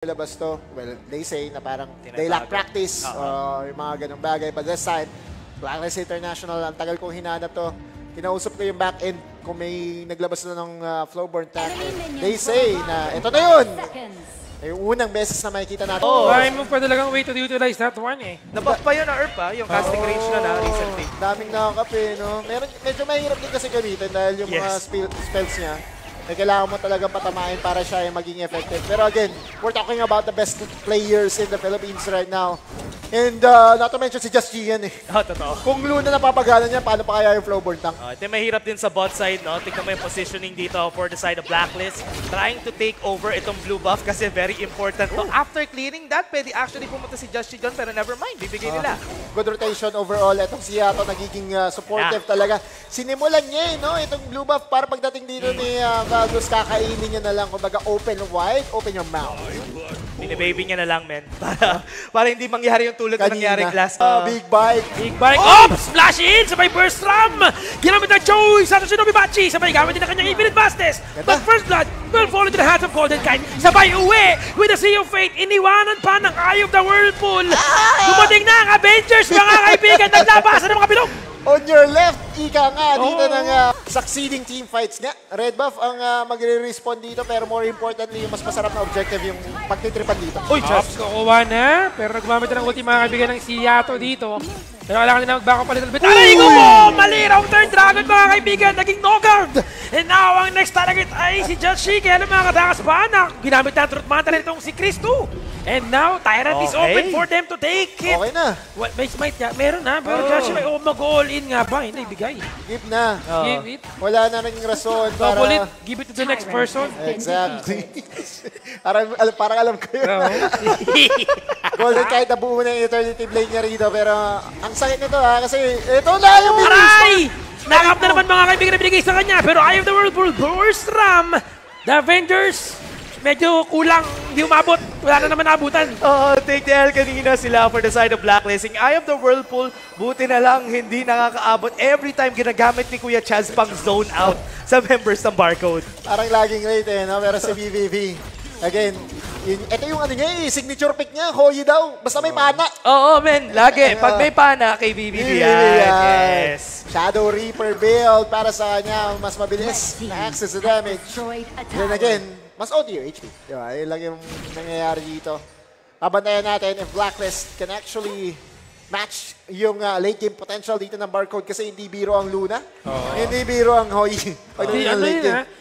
Labas to, well, they say na parang they lack practice, yung mga ganong bagay. But this time, Blacklist International, ang tagal kong hinanap to. Kinausap ko yung back end kung may naglabas na ng Flowborn tank. They say na ito na yun! Yung unang beses na makikita natin. Dahil mo pa talagang way to utilize that one eh. Nabuff pa yun na Earth yung casting range na recently. Daming nakakape, no? Medyo mahirap din kasi gamitin dahil yung mga spells niya. Kailangan mo talagang patamain para siya yung maging effective. Pero again, we're talking about the best players in the Philippines right now. And not to mention si Just Gian eh. Totoo. Kung Luna napapagana niya, paano pa kaya yung Flowborn tank? Ito mahirap din sa bot side, no? Tignan mo yung positioning dito for the side of Blacklist. Trying to take over itong blue buff kasi very important to. After clearing that, pwede actually pumunta si Just Gian pero never mind, bibigay nila. Good rotation overall. Itong si Yato nagiging supportive talaga. Sinimulan niya no? Itong blue buff para pagdating dito ni Valdus, kakainin niya na lang. Kumbaga open wide, open your mouth. Binibaby niya na lang, men. Para hindi mangyari yung tulad na nangyari last. Big bike. Big bike. Oh! Splash in! Sabay burst ram! Ginamit ang Joey sa Shinobi Bachi. Sabay gamit din ang kanyang infinite fastest. But first blood will fall into the hands of Golden Kite. Sabay uwi with the Sea of Fate. Iniwanan pa ng Eye of the Whirlpool. Dumating na ang Avengers, mga kaibigan. Naglabasan ng mga bilog. On your left, ika nga, dito ng succeeding team fights nga. Red buff ang magre-respawn dito, pero more importantly, yung mas masarap na objective yung pagtitripan dito. Uy, Chops, kukuha na. Pero nagmamit na ng ulti mga kaibigan ng si Yato dito. Pero kailangan nila mag-back up a little bit. Aray ko po! Mali raw turn dragon mga kaibigan. Naging no-guard. And now, ang next target ay si Just Shi. Kaya mga kadakas pa na ginamit na truth mantle itong si Chris too. And now, Tyrant is open for them to take it. Okay na. What, may smite niya? Meron na. Pero Just Shi may mag-all in nga ba? Hindi, bigay. Give na. Give it. Wala na rin rason para... Double it. Give it to the next person. Exactly. parang alam ko yun. Golden kahit nabuo na yung Eternity Blade niya rito. Pero ang sakit nito kasi ito na yung aray! Nakap na naman mga kaibigan na binigay sa kanya. Pero Eye of the Whirlpool, burst ram. The Avengers, medyo kulang. Hindi umabot. Wala na naman naabutan. Take the L kanina sila for the side of Blacklist. Yung Eye of the Whirlpool, buti na lang hindi nakakaabot. Every time ginagamit ni Kuya Chaz pang zone out sa members ng Barcode. Parang laging late no? Pero si BBB, again, ito yung ano niya signature pick niya, Hoyi daw. Basta may pana. Oo, men. Lagi. Pag may pana kay BBB yan. Yes. Shadow Reaper build para sa kanya. Mas mabilis na access to damage. Then again, mas OD yung HP. Diba? Yun lang yung nangyayari dito. Abantayan natin if Blacklist can actually match yung late game potential dito ng Barcode kasi hindi biro ang Luna. Hindi biro ang Hoyi.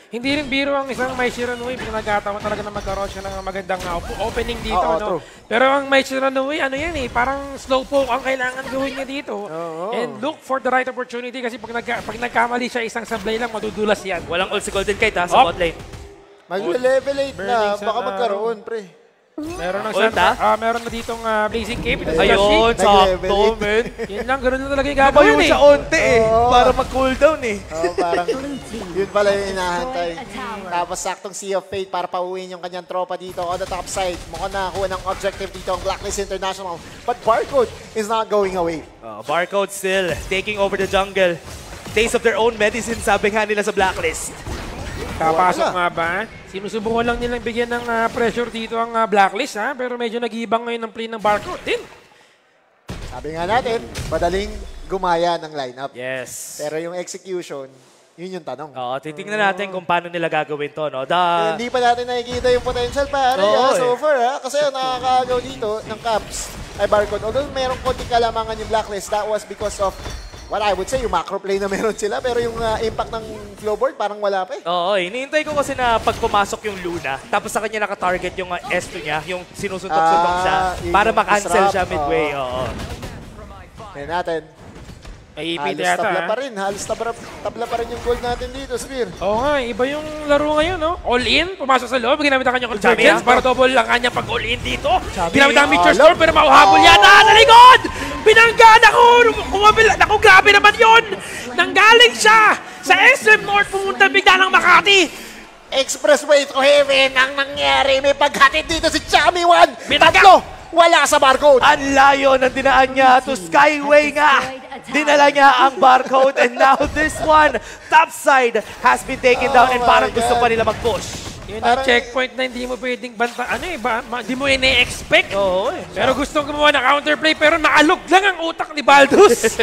Hindi rin biro ang isang Mai Shiranui. Pinagkataon talaga na magkaroon siya ng magandang opening dito. No? Pero ang Mai Shiranui, ano yan parang slow poke ang kailangan gawin niya dito. And look for the right opportunity kasi pag nagkamali siya isang sablay lang, madudulas yan. Walang ult si Golden Kite sa bot lane. Mag-level 8 na, baka magkaroon, pre. Meron meron na ditong Blazing Cape. Ayun, sakto, men. Yan lang, ganoon na talaga yung gagawin siya onte para mag-cooldown parang yun pala yung inahantay. Tapos saktong Sea of Fate para pauwiin yung kanyang tropa dito on the top side. Mukhang nakakuha ng objective dito ang Blacklist International. But Barcode is not going away. Barcode still taking over the jungle. Taste of their own medicine, sabi nga nila sa Blacklist. Kapasok nga ba? Sinusubukan lang nilang bigyan ng pressure dito ang Blacklist pero medyo nag-iibang ngayon ng play ng Barcode din. Sabi nga natin, madaling gumaya ng lineup. Yes. Pero yung execution, yun yung tanong. Titingnan natin kung paano nila gagawin to. No? Hindi pa natin nakikita yung potential pa so far. Kasi yung nakakagaw dito ng Caps ay Barcode. Although merong konting kalamangan yung Blacklist, that was because of what I would say, yung macro play na meron sila, pero yung impact ng Flowboard parang wala pa hinihintay ko kasi na pag pumasok yung Luna, tapos sa kanya nakatarget yung S2 niya, yung sinusuntok-suntok siya, para makancel siya midway. Tingnan natin. May halos tabla pa rin. Halos tabla pa rin yung gold natin dito, Spear. Oo nga, iba yung laro ngayon, no? All in, pumasok sa loob, ginamit ang kanyang convergence para double lang kanya pag all in dito. Ginamit ang Meteor Storm, pero mauhabol yan. Nalikod! Binanggaan ako! Ako, grabe naman yun! Nanggaling siya sa SM North, pumunta bigla ng Makati. Expressway to Heaven ang nangyari. May paghatid dito si Chami One. Binangga! Tatlo! Wala sa Barcode. Ang layo ng dinaan niya to Skyway nga. Dinala niya ang Barcode and now this one, top side, has been taken down and parang gusto pa nila mag-push. Yun ang checkpoint na hindi mo pwedeng banta, hindi mo ine-expect. Oo Pero gustong gumawa ng counterplay, pero naalog lang ang utak ni Baldus.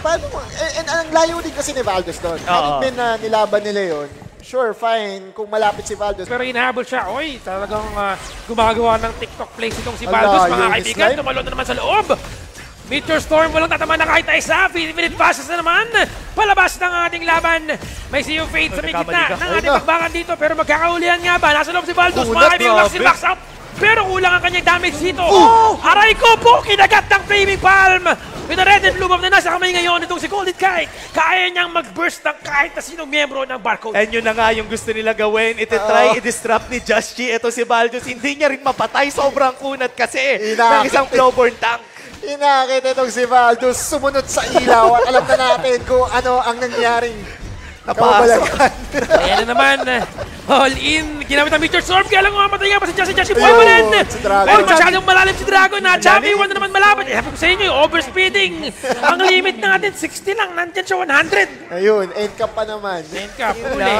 Paano mo? And ang layo din kasi ni Valdez doon. Kahit na nilaban nila yun, sure, fine, kung malapit si Valdez. Pero hinahabol siya, talagang gumagawa ng TikTok plays itong si Baldus, mga kaibigan. Tumalon na naman sa loob. Meteor Storm, walang tatamaan na kahit isa. Infinite passes na naman. Palabas ng ating laban. May Sea of Fate sa may gitna ng ating pagbangan dito. Pero magkakaulihan nga ba? Nasa loob si Baldus. Mga kaibigan, max out. Pero kulang ang kanyang damage dito. Aray ko po! Kinagat ng Flaming Palm! With a red and blue buff na nasa kamay ngayon itong si Golden Kite. Kaya niyang mag-burst ng kahit na sinong miyembro ng barcode. And yun na nga yung gusto nila gawin. Iti-try, i-disrupt ni Just Chi. Ito si Baldus. Hindi niya rin mapatay. Sobrang kunat kasi ng isang Flowborn tank. Inakit itong si Valdus, sumunod sa ilaw at alam na natin kung ano ang nangyaring kababalagan. Ayan na naman, all in, ginamit ang Meteor Storm, kaya lang mamatay nga pa si Just Chi, buhay pa rin. Pero masyadong malalim si Dragon na, Chubby, wala na naman malapit. Sabi ko sa inyo, overspeeding. Ang limit natin, 60 lang, nandyan siya 100. Ayun, end cap pa naman. End cap, huli.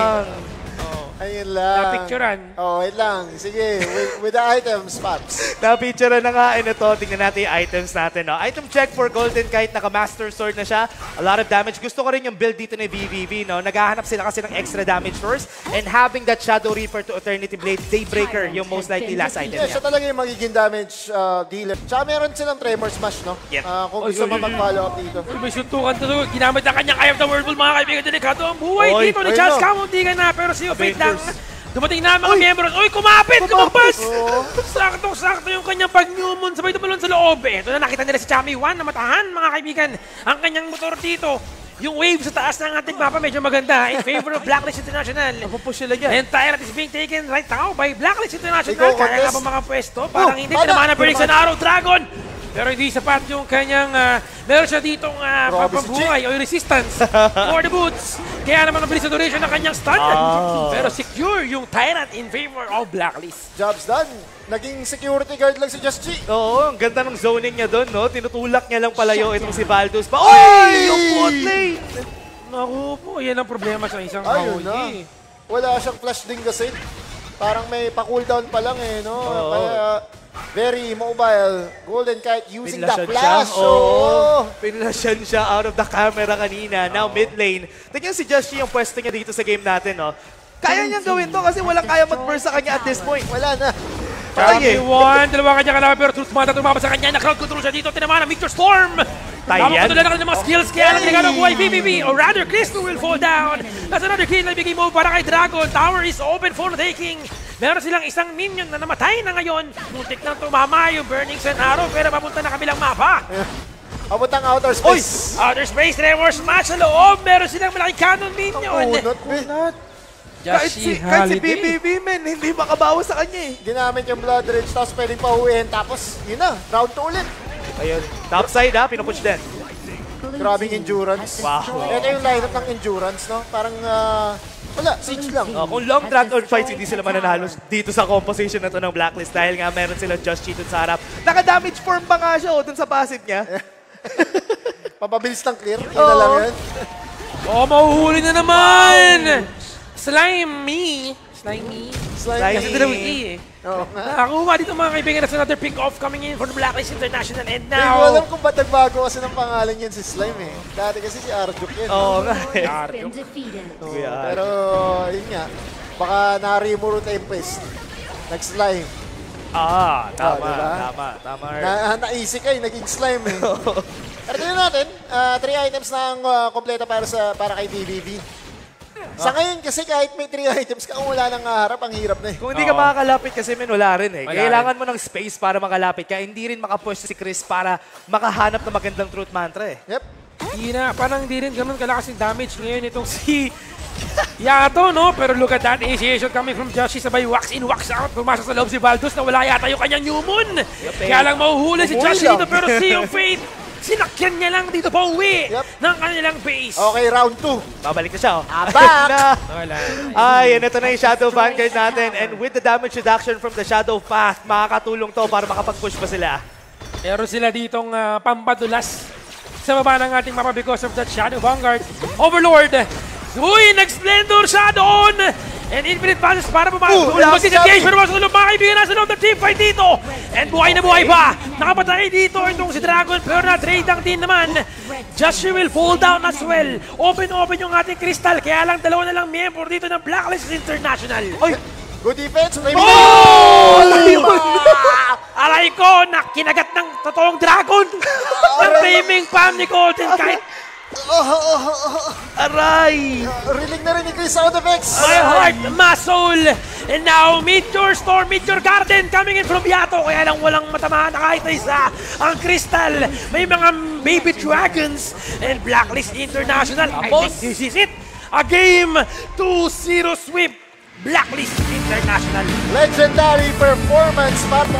Ayun lang. Napicturean. Wait lang. Sige, with the items, Paps. Napicturean na nga. And ito, tingnan natin yung items natin. No? Item check for Golden Kite. Naka-Master Sword na siya. A lot of damage. Gusto ko rin yung build dito ni VVV. No? Naghahanap sila kasi ng extra damage first. And having that Shadow Reaper to Eternity Blade, Daybreaker, yung most likely last item siya niya. talaga yung magiging damage dealer. Tsaka meron silang Tremor Smash, no? Yep. Kung gusto mo mag-follow up dito. May suntukan to. Ginamit ang kanyang Eye of the Whirlpool, mga kaibigan. Delikado ang buhay dito ni Charles Camon. Di ka na, pero Sea of Fate lang. Dumating na mga miyembro. Kumapit! Kumabas! Saktong-sakto yung kanyang pag-Newmon. Sabay tumalon sa loob. Ito na, nakita nila si Chami Wan na matahan, mga kaibigan. Ang kanyang motor dito. Yung wave sa taas ng ating mapa medyo maganda in favor of Blacklist International. Napupush sila dyan. And Tyrant is being taken right now by Blacklist International. Kaya nga ba mga pwesto? Parang hindi. Tinamaan ang Phoenix and Arrow Dragon. Pero hindi sapat yung kanyang, meron siya ditong pampabuhay o resistance for the boots. Kaya naman mabilis na duration ng kanyang stun. Pero secure yung Tyrant in favor of Blacklist. Jobs done. Naging security guard lang si Just Chi. Oo, ang ganda ng zoning niya doon, no? Tinutulak niya lang palayo itong si Baldus. Oy! Yung bot lane! Naku po, yan ang problema sa isang Ayun Maui. Wala siyang flash din kasi. Parang may pa-cooldown pa lang no? Kaya very mobile. Golden Kite using the flash. Pinlasyan siya out of the camera kanina. Now mid lane. Tingnan si Just Chi yung pwesto niya dito sa game natin, no? Kaya niyang gawin to kasi walang kaya mag-burst sa kanya at this point. Wala na. Chubby Wan, dalawa kanya kalaban pero Truth Mata tumama sa kanya. Na-crowd control siya dito. Tinamaan ang Meteor Storm. Tama ko tulad ng mga skills kaya lang nagano buhay PvP. Or rather, Cristo will fall down. That's another kill na bigay mo para kay Dragon. Tower is open for the taking. Meron silang isang minion na namatay na ngayon. Muntik nang tumama yung Burning Sun Arrow pero papunta na kabilang mapa. Papuntang outer space. Outer space, Tremor Smash sa loob. Meron silang malaking cannon minion. Kunot. Kahit si BBB, men, hindi makabawas sa kanya eh. Ginamit yung Blood Rage, tapos pwedeng pauwiin, tapos yun na, round 2 ulit. Ayun, topside ha, pinupush din. Grabing endurance. Wow. Ito yung lineup ng endurance, no? Parang, wala, siege lang. Kung long drag-on fights, hindi sila mananalo dito sa composition na to ng Blacklist dahil nga meron silang Just Chi dun sa harap. Naka-damage form pa nga siya dun sa passive niya. Papabilis ng clear, yun na lang yun. Mahuhuli na naman! Slimy. Kasi dalawang E eh. Nakakuha dito mga kaibigan. That's another pick-off coming in for the Blacklist International. And now... Hindi ko alam kung ba't nagbago kasi ng pangalan yun si Slime eh. Dati kasi si Arjuk yun. Oo nga eh. Pero yun nga. Baka na-Rimuru Tempest. Nag-Slime. Tama. Na-easy kayo, naging Slime eh. Pero tignan natin, 3 items na ang kompleto para kay BBB. Sa ngayon kasi kahit may 3 items ka, kung wala nang harap, ang hirap na eh. Kung hindi ka makakalapit kasi wala rin eh. Kailangan mo ng space para makalapit ka. Hindi rin makapush si Chris para makahanap ng magandang truth mantra eh. Yep. Hindi na, parang hindi rin ganun kalakas yung damage ngayon itong si Yato, no? Pero look at that initiation coming from Joshi, sabay wax in, wax out. Pumasok sa loob si Baldus na wala yata yung kanyang Newmon. Kaya lang mahuhuli si Joshi dito pero Sea of Fate. Sinakyan niya lang dito pa uwi ng kanilang base. Okay, round 2. Babalik na siya, oh. Back! Ay, and ito na yung Shadow Vanguard natin. And with the damage reduction from the Shadow Path, makakatulong to para makapag-push pa sila. Meron sila ditong pampadulas sa baba ng ating mapa because of that Shadow Vanguard. Overlord! Uy, nag-splendor siya doon! And infinite passes para pumasok. last Mag-disengage shot. pero masok sa loob mga kaibigan. Nasa loob ng teamfight dito. And buhay na buhay pa. Nakapatay dito itong si Dragon pero na-trade ang team naman. Joshua will fall down as well. Open yung ating Crystal. Kaya lang dalawa na lang miyembro dito ng Blacklist International. Oy! Good defense. Oh! Alay ko na kinagat ng totoong Dragon. Ang flaming palm ni Golden kahit Aray! Rinig na rinig ko yung sound effects. my heart, my soul. And now, Meteor Storm, Meteor Garden coming in from Yato. Kaya lang walang matamaan na kahit na isa. Ang Crystal, may mga baby dragons. And Blacklist International, I think this is it. A game 2-0 sweep. Blacklist International. Legendary performance para